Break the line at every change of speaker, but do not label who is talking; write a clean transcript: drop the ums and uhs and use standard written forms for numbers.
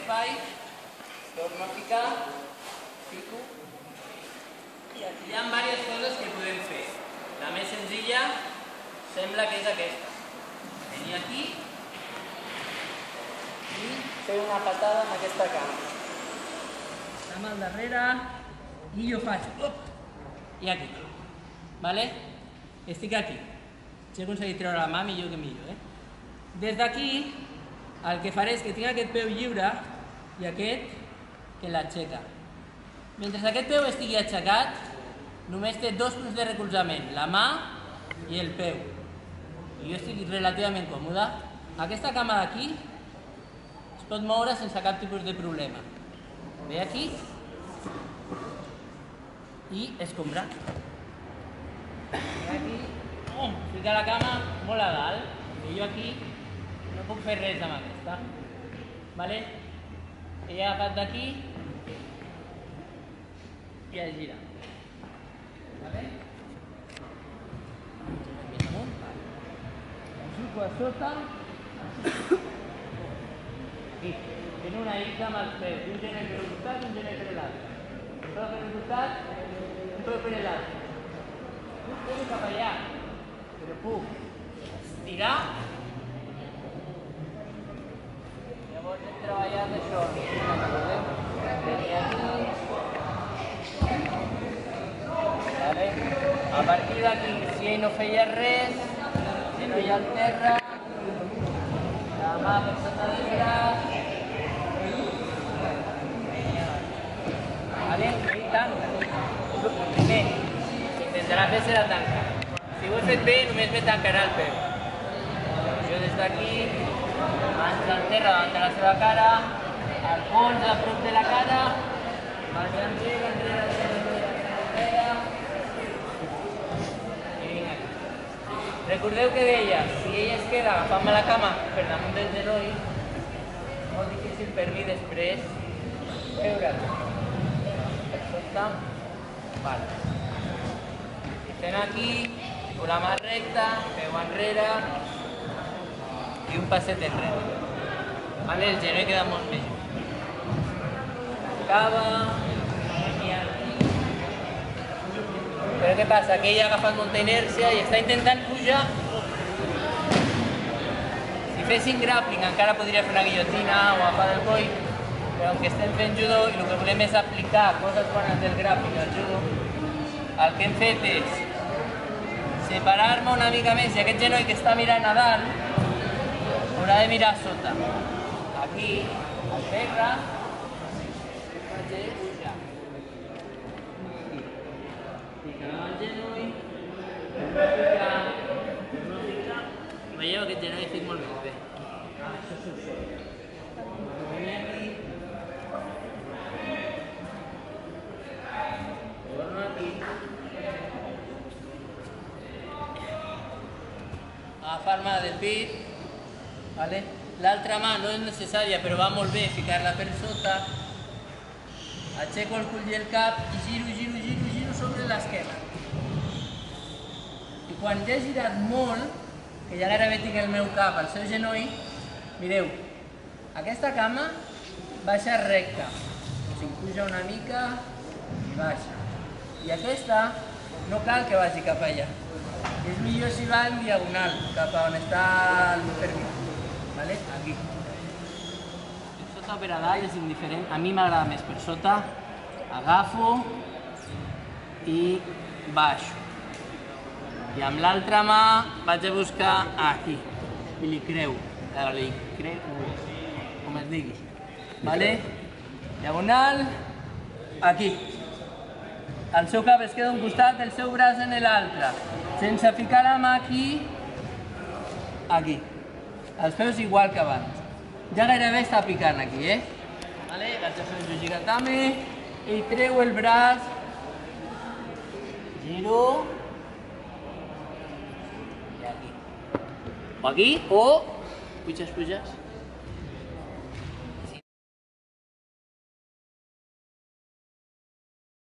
espai, torno a ficar, fico, i aquí hi ha diverses coses que podem fer. La més senzilla sembla que és aquesta. Venir aquí i fer una patada en aquesta cama. Cama al darrere i jo faig, i aquí. Vale? Estic aquí. Si he aconseguit treure la mà, millor que millor. Des d'aquí, el que faré és que tinc aquest peu lliure i aquest que l'aixeca. Mentre aquest peu estigui aixecat, només té dos punts de recolzament, la mà i el peu. I jo estic relativament còmode. Aquesta cama d'aquí es pot moure sense cap tipus de problema. Ve aquí i escombra. Ve aquí, fica la cama molt a dalt, i jo aquí no puc fer res amb aquesta. Vale? He agafat d'aquí i es gira. Vale? Més amunt. Em surco a sota. Aquí. Fent una X amb els peus. Un gener per un costat i un gener per l'altre. Un peu per un costat, un peu per l'altre. Puc cap allà, però puc estirar. Llavors hem treballat això. Venir aquí. A partir d'aquí, si ell no feia res, genoll al terra, la mà per sota del braç. I tanca. Primer, intentarà fer serà tancar. Si ho he fet bé, només me tancarà el peu. Jo des d'aquí, mans al terra davant de la seva cara, el pols a prop de la cara, mans enrere, enrere. I vinc aquí. Recordeu que deia, si ell es queda agafant-me la cama per damunt del genoll, és molt difícil per mi després veure'l. Per sota, vale. I fent aquí, amb la mà recta, peu enrere i un passet enrere. Vale? El genoll queda molt més just. Acaba, i aquí. Però què passa? Que ell ha agafat molta inèrcia i està intentant pujar. Si fessin grappling encara podria fer una guillotina o agafar el coll, però aunque estem fent judo i el que volem és aplicar coses bones del grappling al judo, el que hem fet és separar-me una mica més i aquest genoll que està mirant a dalt haurà de mirar a sota. Aquí, al terra, vaig a pujar. Ficarà el genoll, no ficar. Veieu, aquest genoll estic molt bé. Això surt. Agafar-me del pit, vale? L'altra mà no és necessària però va molt bé ficar-la per sota, aixeco el cul i el cap i giro sobre l'esquena. I quan ja he girat molt, que ja gairebé tinc el meu cap al seu genoll, mireu, aquesta cama baixa recta, o sigui, puja una mica i baixa. I aquesta no cal que vagi cap allà. És millor si va en diagonal, cap a on està el permís. Vale? Aquí. Per sota o per a dalt és indiferent. A mi m'agrada més per sota. Agafo i baixo. I amb l'altra mà vaig a buscar aquí. I li creu. Com es digui. Vale? Diagonal. Aquí. El seu cap es queda a un costat, el seu braç en l'altre. Sense ficar la mà aquí, aquí. Els peus igual que abans. Ja gairebé està picant aquí, Vale? Vaig a fer un Jujigatame i treu el braç, giro, i aquí. O aquí, o puges.